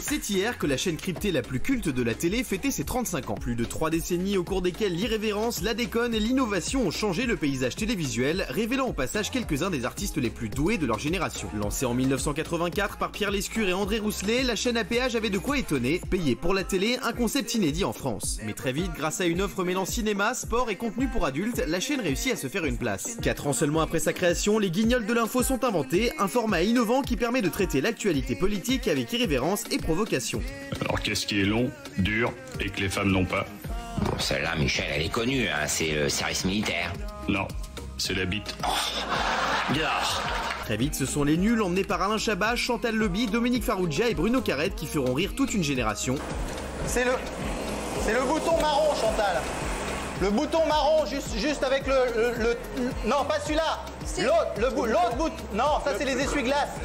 C'est hier que la chaîne cryptée la plus culte de la télé fêtait ses 35 ans. Plus de 3 décennies au cours desquelles l'irrévérence, la déconne et l'innovation ont changé le paysage télévisuel, révélant au passage quelques-uns des artistes les plus doués de leur génération. Lancée en 1984 par Pierre Lescure et André Rousselet, la chaîne à péage avait de quoi étonner, payer pour la télé, un concept inédit en France. Mais très vite, grâce à une offre mêlant cinéma, sport et contenu pour adultes, la chaîne réussit à se faire une place. 4 ans seulement après sa création, les Guignols de l'info sont inventés, un format innovant qui permet de traiter l'actualité politique avec irrévérence et provocation. Alors qu'est-ce qui est long, dur et que les femmes n'ont pas? Bon, celle-là, Michel, elle est connue, hein, c'est le service militaire. Non, c'est la bite. Oh. Dehors. Très vite, ce sont les nuls emmenés par Alain Chabat, Chantal Lobby, Dominique Farrugia et Bruno Carrette qui feront rire toute une génération. C'est le bouton marron, Chantal. Le bouton marron, juste avec le... Non, pas celui-là. L'autre bouton. Non, ça c'est les essuie-glaces.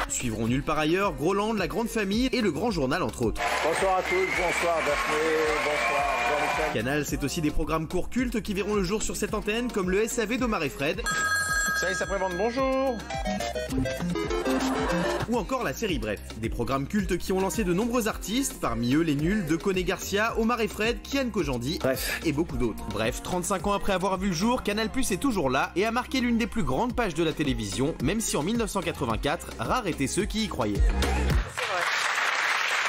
Suivront nulle part ailleurs, Groland, La Grande Famille et Le Grand Journal entre autres. Bonsoir à tous, bonsoir Daphné, bonsoir Jean-Michel. Canal, c'est aussi des programmes courts cultes qui verront le jour sur cette antenne comme le SAV d'Omar et Fred. Service après-vente, bonjour. Ou encore la série Bref, des programmes cultes qui ont lancé de nombreux artistes, parmi eux les nuls de Koné Garcia, Omar et Fred, Kian Kojandi, bref, et beaucoup d'autres. Bref, 35 ans après avoir vu le jour, Canal+ est toujours là et a marqué l'une des plus grandes pages de la télévision, même si en 1984, rares étaient ceux qui y croyaient. C'est vrai.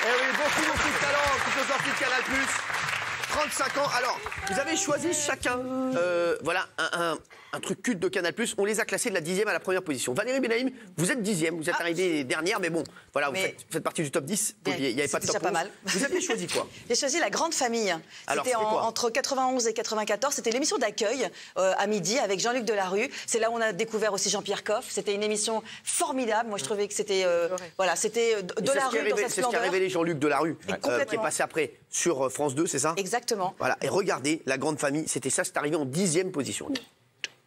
Eh oui, beaucoup de talents qui sont sortis de Canal+. 35 ans. Alors, vous avez choisi chacun, voilà, un truc culte de Canal+. On les a classés de la 10e à la première position. Valérie Benaïm, vous êtes 10e, vous êtes arrivée dernière, mais bon, voilà, vous faites partie du top 10. Il n'y avait pas de top 11. Pas mal. Vous avez choisi quoi? J'ai choisi La Grande Famille. C'était entre 91 et 94. C'était l'émission d'accueil à midi avec Jean-Luc Delarue. C'est là où on a découvert aussi Jean-Pierre Coff. C'était une émission formidable. Moi, je trouvais que c'était voilà, c'était Delarue dans sa splendeur. C'est ce qui a révélé Jean-Luc Delarue, qui est passé après sur France 2, c'est ça? Exactement. Voilà, et regardez, La Grande Famille, c'était ça, c'est arrivé en 10e position.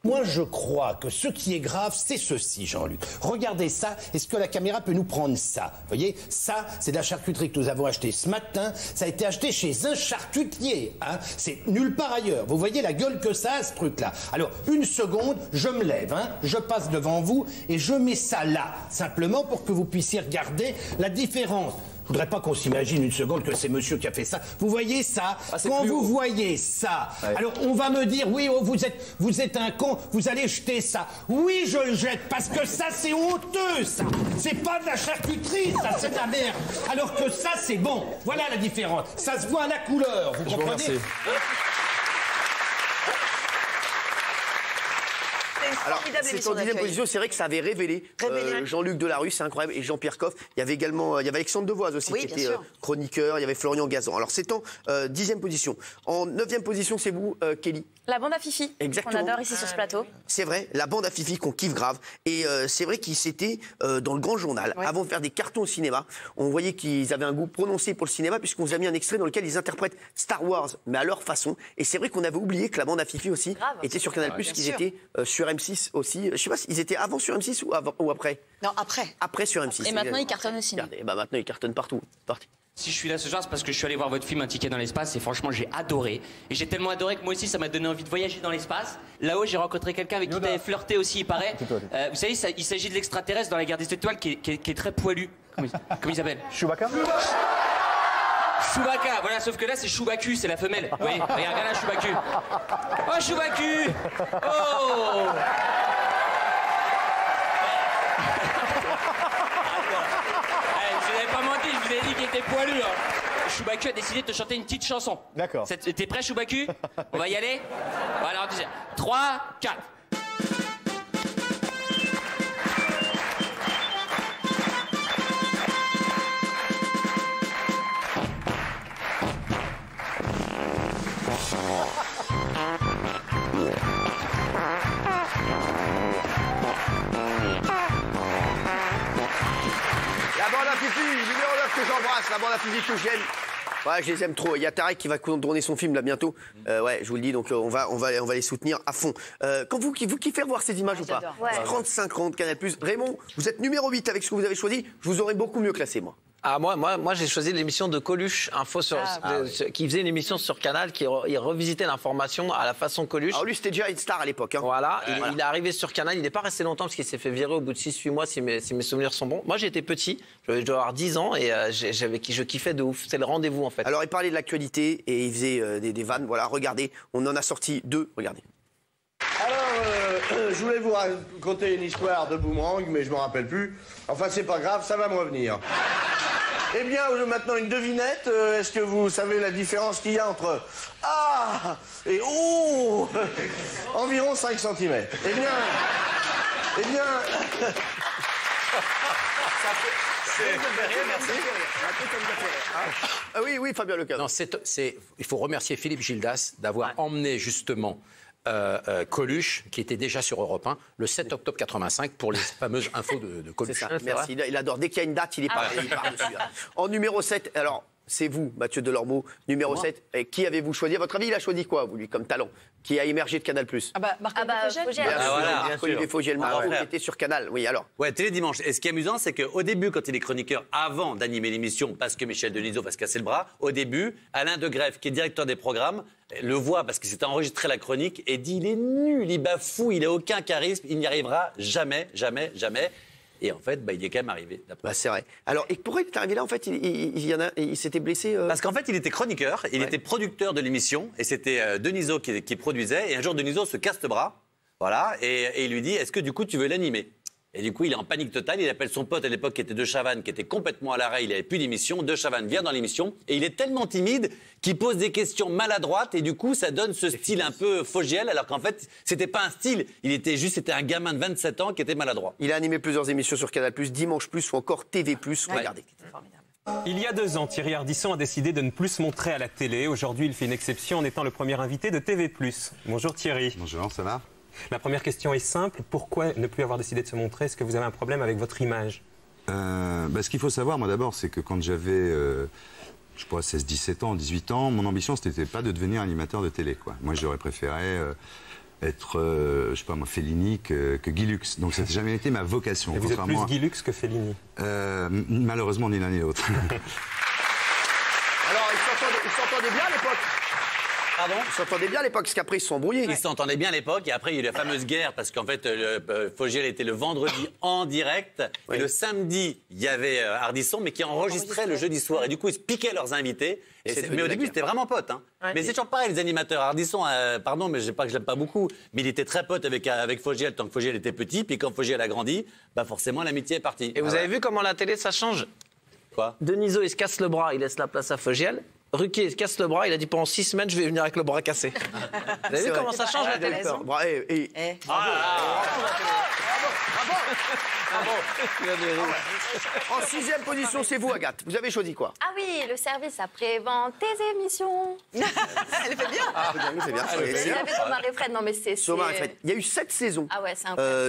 Moi, je crois que ce qui est grave, c'est ceci, Jean-Luc. Regardez ça. Est-ce que la caméra peut nous prendre ça? Vous voyez, ça, c'est de la charcuterie que nous avons achetée ce matin. Ça a été acheté chez un charcutier. Hein. C'est nulle part ailleurs. Vous voyez la gueule que ça a, ce truc-là. Alors, une seconde, je me lève, hein, je passe devant vous et je mets ça là, simplement pour que vous puissiez regarder la différence. Je voudrais pas qu'on s'imagine une seconde que c'est monsieur qui a fait ça. Vous voyez ça? Quand vous voyez ça, alors on va me dire, oui, oh, vous êtes un con, vous allez jeter ça. Oui, je le jette, parce que ça, c'est honteux, ça. C'est pas de la charcuterie, ça, c'est de la merde. Alors que ça, c'est bon. Voilà la différence. Ça se voit à la couleur, vous comprenez? Alors, c'est en 10e position, c'est vrai que ça avait révélé Jean-Luc Delarue, c'est incroyable, et Jean-Pierre Coff. Il y avait également Alexandre Devoise aussi, qui était chroniqueur, il y avait Florian Gazan. Alors, c'est en 10e position. En 9e position, c'est vous, Kelly. La bande à Fifi, qu'on adore ici sur ce plateau. C'est vrai, la bande à Fifi qu'on kiffe grave. Et c'est vrai qu'ils étaient dans le Grand Journal. Avant de faire des cartons au cinéma, on voyait qu'ils avaient un goût prononcé pour le cinéma, puisqu'on vous a mis un extrait dans lequel ils interprètent Star Wars, mais à leur façon. Et c'est vrai qu'on avait oublié que la bande à Fifi aussi était sur Canal+, qu'ils étaient sur M6 aussi. Je sais pas s'ils étaient avant sur M6 ou après. Non, après. Après sur M6. Et maintenant, ils cartonnent aussi. Bah maintenant, ils cartonnent partout. Parti. Si je suis là ce soir, c'est parce que je suis allé voir votre film Un ticket dans l'espace et franchement, j'ai adoré. Et j'ai tellement adoré que moi aussi, ça m'a donné envie de voyager dans l'espace. Là-haut, j'ai rencontré quelqu'un avec qui t'avais flirté aussi, il paraît. Vous savez, il s'agit de l'extraterrestre dans la guerre des étoiles qui est très poilu. Comment il s'appelle? Chewbacca. Chewbacca, voilà, sauf que là, c'est Chewbacca, c'est la femelle. Vous voyez, regarde là, Chewbacca. Oh, Chewbacca. Oh. Je n'avais pas menti, je vous ai dit qu'il était poilu. Hein. Chewbacca a décidé de te chanter une petite chanson. D'accord. T'es prêt, Chewbacca? On va y aller? Voilà, alors, 3, 4. La bande à Fifi, numéro 9 que j'embrasse, la bande à Fifi que j'aime. Ouais, je les aime trop. Il y a Tarek qui va tourner son film là bientôt. Ouais, je vous le dis, donc on va les soutenir à fond. Quand vous kiffez voir ces images ou pas? 35 ans de Canal+. Raymond, vous êtes numéro 8 avec ce que vous avez choisi. Je vous aurais beaucoup mieux classé, moi. Ah, moi j'ai choisi l'émission de Coluche, qui faisait une émission sur Canal, qui revisitait l'information à la façon Coluche. Alors lui, c'était déjà une star à l'époque. Hein. Voilà, il est arrivé sur Canal, il n'est pas resté longtemps parce qu'il s'est fait virer au bout de 6-8 mois, si mes souvenirs sont bons. Moi j'étais petit, je dois avoir 10 ans et je kiffais de ouf. C'est le rendez-vous en fait. Alors il parlait de l'actualité et il faisait des vannes. Voilà, regardez, on en a sorti 2, regardez. Alors, je voulais vous raconter une histoire de boomerang, mais je m'en rappelle plus. Enfin, c'est pas grave, ça va me revenir. Eh bien, maintenant une devinette. Est-ce que vous savez la différence qu'il y a entre ah et oh? Environ 5 cm. Eh bien... Ah oui, Fabien Lecadre. Non, il faut remercier Philippe Gildas d'avoir emmené justement Coluche, qui était déjà sur Europe 1, le 7 octobre 85, pour les fameuses infos de Coluche. C'est ça, merci. Il adore. Dès qu'il y a une date, il part dessus. En numéro 7, alors, c'est vous, Mathieu Delormeau, numéro 7. Et qui avez-vous choisi? À votre avis, il a choisi quoi, vous, lui, comme talent? Qui a émergé de Canal+. Marc-Olivier Fogiel, qui était sur Canal. Oui, alors. Ouais, Télédimanche. Et ce qui est amusant, c'est qu'au début, quand il est chroniqueur, avant d'animer l'émission, parce que Michel Denisot va se casser le bras, au début, Alain Degreffe, qui est directeur des programmes, le voit parce qu'il s'était enregistré la chronique et dit il est nul, il bafoue, il n'a aucun charisme, il n'y arrivera jamais, jamais, jamais. Et en fait, il est quand même arrivé. C'est vrai. Alors, et pourquoi il est arrivé là? En fait, il s'était blessé. Parce qu'en fait, il était chroniqueur, il était producteur de l'émission, et c'était Denisot qui produisait. Et un jour, Denisot se casse le bras, voilà, et il lui dit est-ce que du coup, tu veux l'animer? Et du coup, il est en panique totale. Il appelle son pote à l'époque qui était De Chavannes, qui était complètement à l'arrêt. Il n'avait plus d'émission. De Chavannes vient dans l'émission et il est tellement timide qu'il pose des questions maladroites. Et du coup, ça donne ce style un peu Fogiel, alors qu'en fait, c'était pas un style. C'était un gamin de 27 ans qui était maladroit. Il a animé plusieurs émissions sur Canal+, Dimanche+, ou encore TV+. Regardez. Il y a 2 ans, Thierry Ardisson a décidé de ne plus se montrer à la télé. Aujourd'hui, il fait une exception en étant le premier invité de TV+. Bonjour Thierry. Bonjour, ça va? La première question est simple. Pourquoi ne plus avoir décidé de se montrer? Est-ce que vous avez un problème avec votre image? Ce qu'il faut savoir, moi d'abord, c'est que quand j'avais, 16, 17 ans, 18 ans, mon ambition, c'était pas de devenir animateur de télé, quoi. Moi, j'aurais préféré être, Fellini que Guy Lux. Donc, ça n'a jamais été ma vocation. Et vous êtes plus Guy Lux que Fellini? Malheureusement, ni l'un ni l'autre. Alors, ils s'entendaient bien à l'époque. Pardon? Ils s'entendaient bien à l'époque, parce qu'après ils se sont embrouillés. Ils s'entendaient bien à l'époque, et après il y a eu la fameuse guerre, parce qu'en fait, Fogiel était le vendredi en direct, et le samedi, il y avait Ardisson, mais qui enregistrait le jeudi soir. Et du coup, ils se piquaient leurs invités. Mais au début, c'était vraiment pote. Hein. Ouais, mais c'est toujours pareil, les animateurs. Ardisson, pardon, mais pas que je l'aime pas beaucoup, mais il était très pote avec Fogiel, tant que Fogiel était petit, puis quand Fogiel a grandi, forcément, l'amitié est partie. Et vous avez vu comment la télé, ça change? Quoi? Denisot, il se casse le bras, il laisse la place à Fogiel. Ruquier, il se casse le bras, il a dit pendant 6 semaines, je vais venir avec le bras cassé. Vous avez vu comment ça change la télé? En 6e position, c'est vous, Agathe. Vous avez choisi quoi? Ah oui, le service après-vente, tes émissions. Elle fait bien. C'est bien. Il y avait Omar et Fred. Non, mais c'est... Omar et Fred. Il y a eu 7 saisons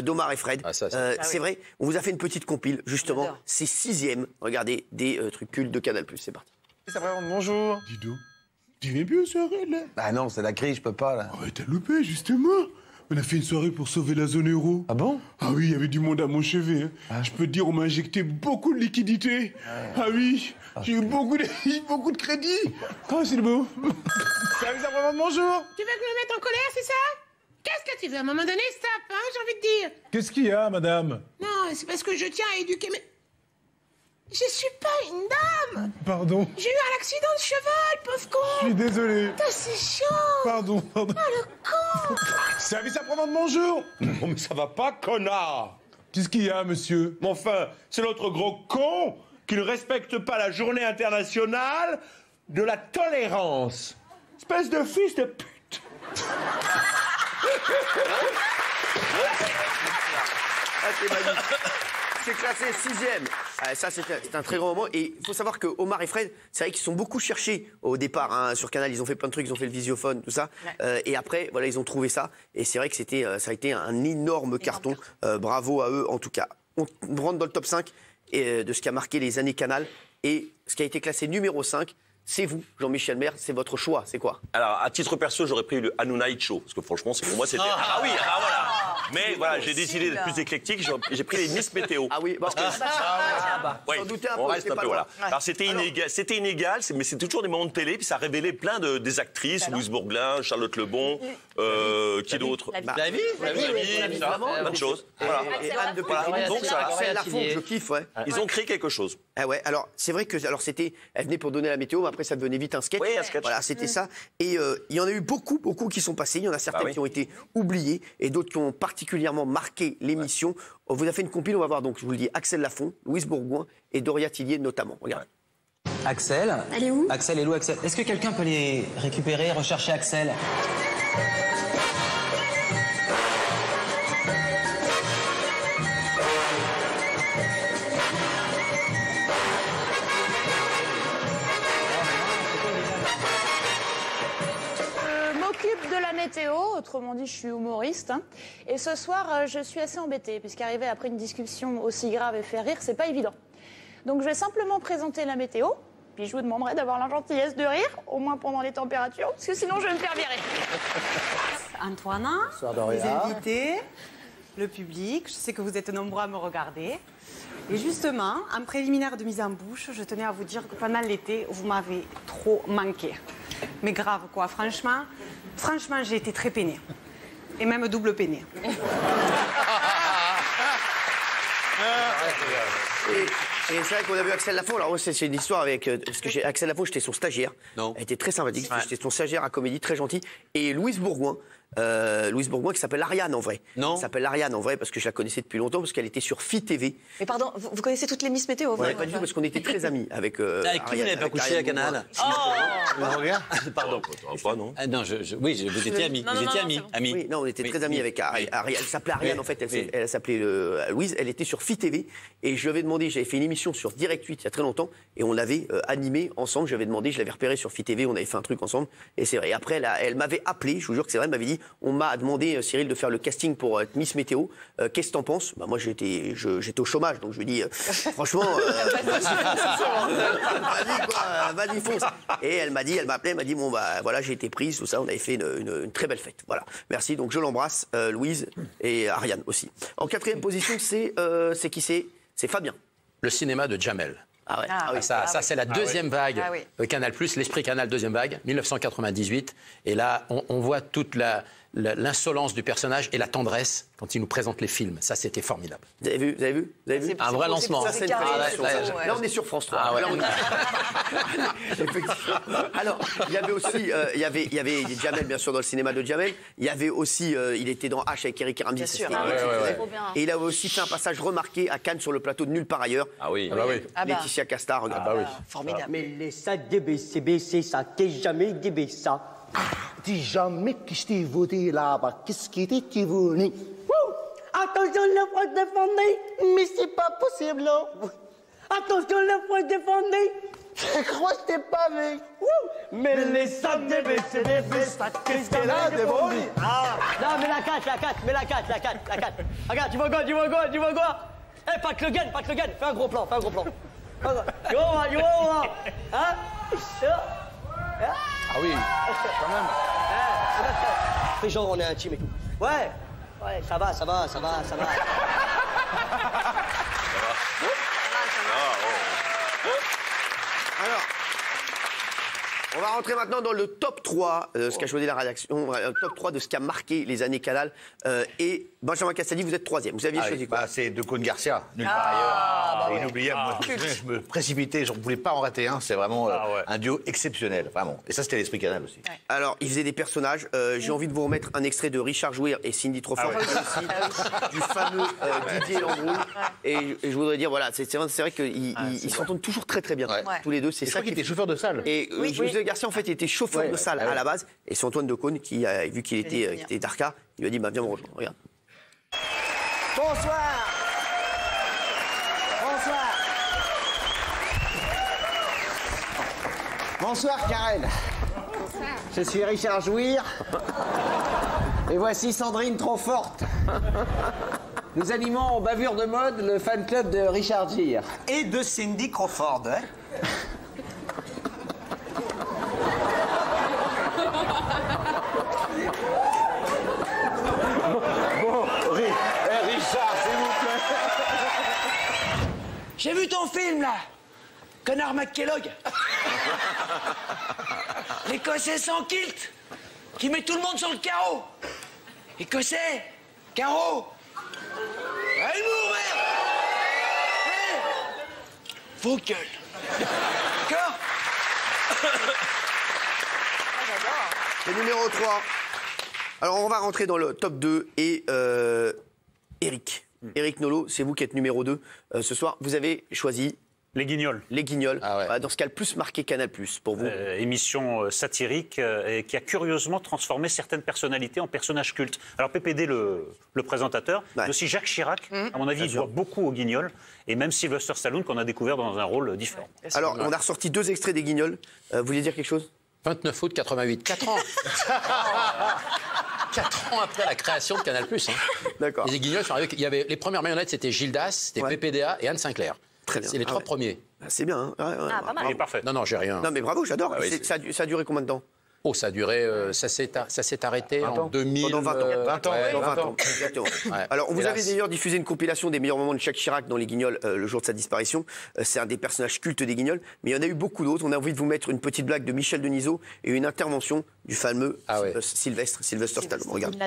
d'Omar et Fred. C'est vrai. On vous a fait une petite compile, justement. C'est 6e. Regardez, des trucs cultes de Canal+. C'est parti. Ça va, bonjour. Dis donc, tu viens plus aux soirées, là? Bah non, c'est la crise, je peux pas, là. Ah ouais, t'as loupé, justement. On a fait une soirée pour sauver la zone euro. Ah bon? Ah oui, il y avait du monde à mon chevet. Hein. Ah. Je peux te dire, on m'a injecté beaucoup de liquidités. Ah oui, j'ai eu beaucoup de crédit. Ah, c'est beau. Service après-vente, bonjour. Tu veux que je me mette en colère, c'est ça? Qu'est-ce que tu veux? À un moment donné, stop, hein, j'ai envie de dire. Qu'est-ce qu'il y a, madame? Non, c'est parce que je tiens à éduquer mes... Je suis pas une dame. Pardon. J'ai eu un accident de cheval, pauvre con. Je suis désolé. Putain, c'est chiant. Pardon. Oh, le con. Service après-vente, bonjour. Oh, mais ça va pas, connard. Qu'est-ce qu'il y a, monsieur? Mais enfin, c'est notre gros con qui ne respecte pas la journée internationale de la tolérance. Espèce de fils de pute. C'est magique. C'est classé 6e. Ça, c'est un très grand moment. Et il faut savoir que Omar et Fred, c'est vrai qu'ils sont beaucoup cherchés au départ. Hein, sur Canal, ils ont fait plein de trucs, ils ont fait le visiophone, tout ça. Ouais. Et après, voilà, ils ont trouvé ça. Et c'est vrai que ça a été un énorme carton. Bravo à eux, en tout cas. On rentre dans le top 5 de ce qui a marqué les années Canal. Et ce qui a été classé numéro 5, c'est vous, Jean-Michel Maire, c'est votre choix, c'est quoi? Alors, à titre perso, j'aurais pris le Hanouna Show, parce que franchement, pour moi, c'était... Ah oui, voilà. Mais voilà, j'ai décidé d'être plus éclectique. J'ai pris les Miss Météo. Ah oui, parce que oui, on reste un peu, voilà. Alors c'était inégal, mais c'est toujours des moments de télé, puis ça révélait plein des actrices, Louise Bourglin, Charlotte Lebon, qui d'autre? La vie, plein de choses. Et Anne de Pétrin. Donc c'est la fond que je kiffe, ouais. Ils ont créé quelque chose. Ah ouais, alors c'est vrai que elle venait pour donner la météo, mais après ça devenait vite un sketch. Oui, un sketch. Voilà, c'était ça. Et il y en a eu beaucoup qui sont passés. Il y en a certaines qui ont été oubliées et d'autres qui ont particulièrement marqué l'émission. On vous a fait une compile, on va voir donc, je vous le dis, Axel Lafont, Louise Bourgoin et Doria Tillier notamment. Regardez. Axel. Elle est où? Axel est où, Axel? Est-ce que quelqu'un peut les récupérer, rechercher Axel? De la météo, autrement dit je suis humoriste, hein. Et ce soir je suis assez embêtée puisqu'arriver après une discussion aussi grave et faire rire c'est pas évident. Donc je vais simplement présenter la météo, puis je vous demanderai d'avoir la gentillesse de rire, au moins pendant les températures, parce que sinon je vais me faire virer. Antoine, les invités, le public, je sais que vous êtes nombreux à me regarder. Et justement, en préliminaire de mise en bouche, je tenais à vous dire que pendant l'été, vous m'avez trop manqué. Mais grave quoi, franchement, j'ai été très peinée. Et même double peinée. Et c'est vrai qu'on a vu Axel Lafont. Alors, c'est une histoire avec. Parce que Axel Lafont, j'étais son stagiaire. Elle était très sympathique. J'étais son stagiaire à comédie, très gentil. Et Louise Bourgoin qui s'appelle Ariane en vrai. Non. Elle s'appelle Ariane en vrai parce que je la connaissais depuis longtemps parce qu'elle était sur Fi TV. Mais pardon, vous connaissez toutes les Miss Météo? Ouais, pas du tout parce qu'on était très amis avec. Avec qui vous n'avez pas couché à Canal? Pardon. Pas non. Non, oui, vous étiez amis. Vous étiez amis. Oui, non, on était très amis avec Ariane. Elle s'appelait Ariane en fait. Elle s'appelait Louise. Elle était sur Fi TV et je lui avais demandé. J'avais fait une émission sur Direct 8 il y a très longtemps et on l'avait animé ensemble. J'avais demandé, je l'avais repéré sur Fi TV. On avait fait un truc ensemble et c'est vrai. Et après, elle m'avait appelé. Je vous jure que c'est vrai. Elle m'avait dit. On m'a demandé, Cyril, de faire le casting pour Miss Météo. Qu'est-ce que t'en penses? Moi, j'étais au chômage, donc je lui dis, franchement, vas-y, fonce. Et elle m'a appelé, elle m'a dit, bon, bah, voilà, j'ai été prise, tout ça. On avait fait une très belle fête. Voilà. Merci. Donc, je l'embrasse, Louise et Ariane aussi. En quatrième position, c'est qui c'est? C'est Fabien. Le cinéma de Jamel. Ah ouais. Ça, c'est la deuxième vague Canal+, l'esprit Canal, deuxième vague, 1998. Et là, on voit toute l'insolence du personnage et la tendresse quand il nous présente les films. Ça, c'était formidable. Vous avez vu Un vrai lancement. Ça, là, on est sur France 3. Ah ouais. Là, alors, il y avait aussi, il y avait Jamel, bien sûr, dans le cinéma de Jamel. Il y avait aussi, il était dans H avec Eric Ramsey. Et il avait aussi fait un passage remarqué à Cannes sur le plateau de Nulle part ailleurs. Ah oui. Laetitia Casta, regarde. Ah bah oui. Formidable. Mais laisse DBCB, ça t'es jamais DB ça. Dis jamais que je t'ai voté là-bas. Qu'est-ce qui t'est venu? Attention, le fois défendu, mais c'est pas possible. Attention, le fois défendu. Je crois que je t'ai pas vu. Mais les sacs DBCB, ça qu'est-ce qu'elle a défendu? Non, mais la 4. Regarde, tu vois quoi? Eh, pas que le gun. Fais un gros plan. Yo, hein? Ah oui, quand même. Fais genre, on est intime et tout. Ouais, ça va. Alors, on va rentrer maintenant dans le top 3, ce qu'a choisi la rédaction, top 3 de ce qui a marqué les années Canal. Et Benjamin Castaldi, vous êtes troisième. Vous aviez choisi quoi? C'est De Cône Garcia, Nulle part ailleurs. Inoubliable. Moi, je me précipitais, je ne voulais pas en rater un. C'est vraiment un duo exceptionnel, vraiment. Et ça, c'était l'esprit Canal aussi. Ouais. Alors, il faisait des personnages. J'ai envie de vous remettre un extrait de Richard Jouir et Cindy Trofort, du fameux Didier Lambrouille. Et je voudrais dire, voilà, c'est vrai qu'ils s'entendent toujours très très bien, tous les deux. C'est ça qui était chauffeur de salle. Et José Garcia, en fait, était chauffeur de salle à la base. Et c'est Antoine Decaune qui, vu qu'il était d'Arca, il lui a dit, bah, viens me rejoindre. Regarde. Bonsoir. Bonsoir, Karel. Bonsoir. Je suis Richard Jouir. Et voici Sandrine trop forte. Nous animons en bavure de mode le fan club de Richard Gere. Et de Cindy Crawford, hein. Bon, J'ai vu ton film, là. Connard McKellogg. L'Écossais sans kilt, qui met tout le monde sur le carreau. Écossais, carreau. Allez, merde. Vos gueules. D'accord? Le numéro 3. Alors, on va rentrer dans le top 2 et Eric. Eric Nolot, c'est vous qui êtes numéro 2 ce soir. Vous avez choisi... Les Guignols. Les Guignols. Dans ce cas, le plus marqué Canal+, pour vous. Émission satirique qui a curieusement transformé certaines personnalités en personnages cultes. Alors PPD, le présentateur, mais aussi Jacques Chirac, à mon avis, il doit beaucoup aux Guignols, et même Sylvester Stallone qu'on a découvert dans un rôle différent. Alors, on a ressorti 2 extraits des Guignols. Vous vouliez dire quelque chose? 29 août 88, 4 ans. 4 ans après la création de Canal+. Hein. D'accord. Les Guignols sont arrivés. Il y avait les premières marionnettes, c'était Gildas, c'était PPDA et Anne Sinclair. Très bien. C'est les 3 premiers. C'est bien. Hein. Pas mal. Il est parfait. Non, j'ai rien. Non, mais bravo, j'adore. Ça a duré combien de temps? Oh, ça a duré, ça s'est arrêté en 2000. Pendant 20 ans. 20 ans, ouais, 20 ans. Exactement. Ouais. Alors, vous avez d'ailleurs diffusé une compilation des meilleurs moments de Jacques Chirac dans les Guignols le jour de sa disparition. C'est un des personnages cultes des Guignols, mais il y en a eu beaucoup d'autres. On a envie de vous mettre une petite blague de Michel Denisot et une intervention du fameux Sylvester Stallone. Regarde.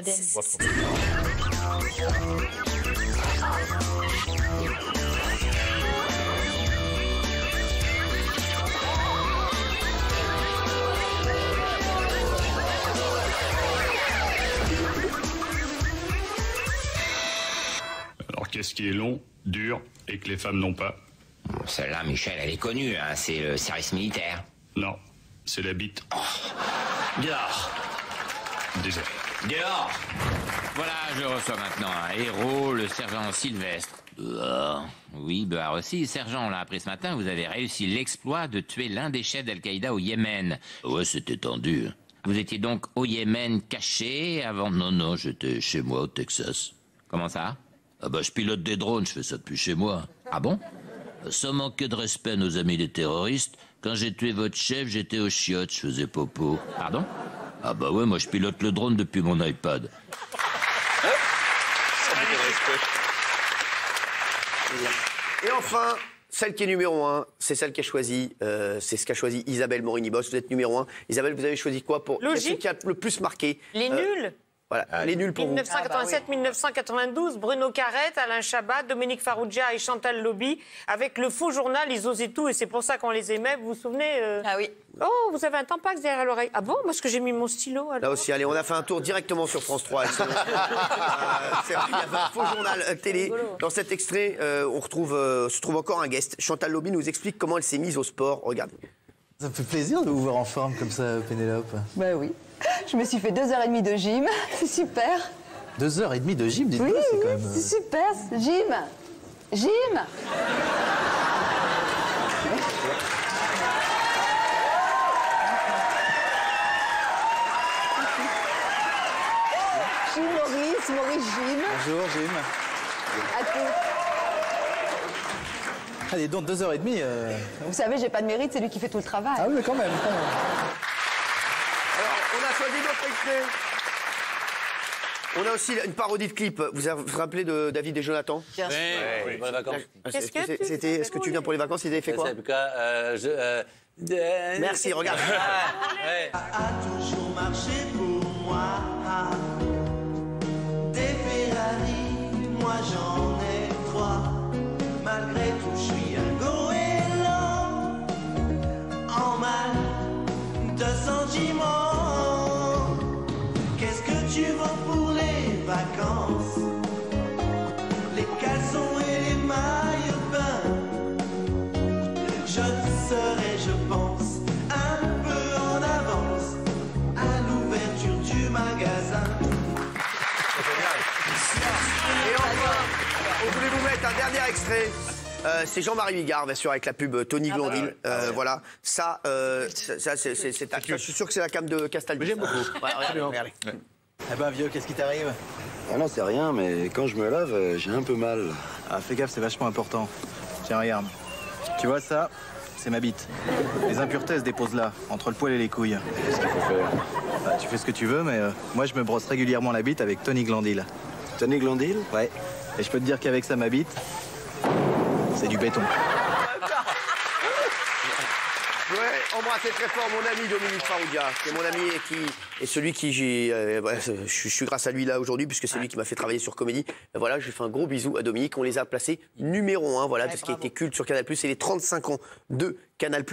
Alors qu'est-ce qui est long, dur et que les femmes n'ont pas? Celle-là, Michel, elle est connue, hein, c'est le service militaire. Non, c'est la bite. Dehors. Désolé. Dehors. Voilà, je reçois maintenant un héros, le sergent Sylvestre. Dehors. Oui, Behar aussi. Sergent, on l'a appris ce matin, vous avez réussi l'exploit de tuer l'un des chefs d'Al-Qaïda au Yémen. Ouais, c'était tendu. Vous étiez donc au Yémen caché avant... Non, j'étais chez moi au Texas. Comment ça? Ah bah, je pilote des drones, je fais ça depuis chez moi. Ah bon? Sans manquer de respect à nos amis les terroristes, quand j'ai tué votre chef, j'étais aux chiottes, je faisais popo. Pardon? Ah bah ouais, moi je pilote le drone depuis mon iPad. Et enfin, celle qui est numéro 1, c'est celle qui a choisi, c'est ce qu'a choisi Isabelle Morini-Bosse. Vous êtes numéro 1. Isabelle, vous avez choisi quoi pour... Logique. Qui a le plus marqué? Les nuls. Voilà, les nuls pour 1987-1992, Bruno Carrette, Alain Chabat, Dominique Farrugia et Chantal Lobby, avec le faux journal, ils osaient tout, et c'est pour ça qu'on les aimait. Vous vous souvenez Ah oui. Oh, vous avez un tampax derrière l'oreille. Ah bon? Parce que j'ai mis mon stylo. Alors. Là aussi, allez, on a fait un tour directement sur France 3. Il y avait un faux journal télé. Dans cet extrait, on se trouve encore un guest. Chantal Lobby nous explique comment elle s'est mise au sport. Regardez. Ça me fait plaisir de vous voir en forme comme ça, Pénélope. Bah oui. Je me suis fait 2h30 de gym. C'est super. 2h30 de gym, dites-moi, c'est quand même... c'est super. Gym. Gym. Je suis Maurice Gym. Bonjour, Gym. À tous. Allez, donc 2h30... Vous savez, j'ai pas de mérite, c'est lui qui fait tout le travail. Ah oui, mais quand même. Alors, on a choisi d'autres extraits. On a aussi une parodie de clip. Vous vous rappelez de David et Jonathan? Bien sûr. Oui, pour les vacances. Est-ce que tu viens pour les vacances? Ils avaient fait quoi? Merci, regarde. A toujours marché pour moi. Des Ferrari, moi j'en ai 3. Malgré tout, je suis un goéland en mal de sentiments. Qu'est-ce que tu vends pour les vacances? Les caleçons et les maillots de bain. Je serai, je pense, un peu en avance à l'ouverture du magasin. Et enfin, on voulait vous mettre un dernier extrait. C'est Jean-Marie Bigard, bien sûr, avec la pub Tony Glandil. Voilà. Ça, je suis sûr que c'est la cam de Castaldi. J'aime beaucoup. Regardez. Eh ben, vieux, qu'est-ce qui t'arrive? Ah non, c'est rien, mais quand je me lave, j'ai un peu mal. Ah, fais gaffe, c'est vachement important. Tiens, regarde. Tu vois ça? C'est ma bite. Les impuretés se déposent là, entre le poil et les couilles. Qu'est-ce qu'il faut faire? Bah, tu fais ce que tu veux, mais moi, je me brosse régulièrement la bite avec Tony Glandil. Tony Glandil? Ouais. Et je peux te dire qu'avec ça, ma bite, c'est du béton. embrasser très fort mon ami Dominique Farrugia. C'est mon ami et celui qui je suis grâce à lui là aujourd'hui, puisque c'est lui qui m'a fait travailler sur Comédie. Voilà, je lui fais un gros bisou à Dominique. On les a placés numéro 1, voilà, de ce qui a été culte sur Canal+. Et les 35 ans de Canal+.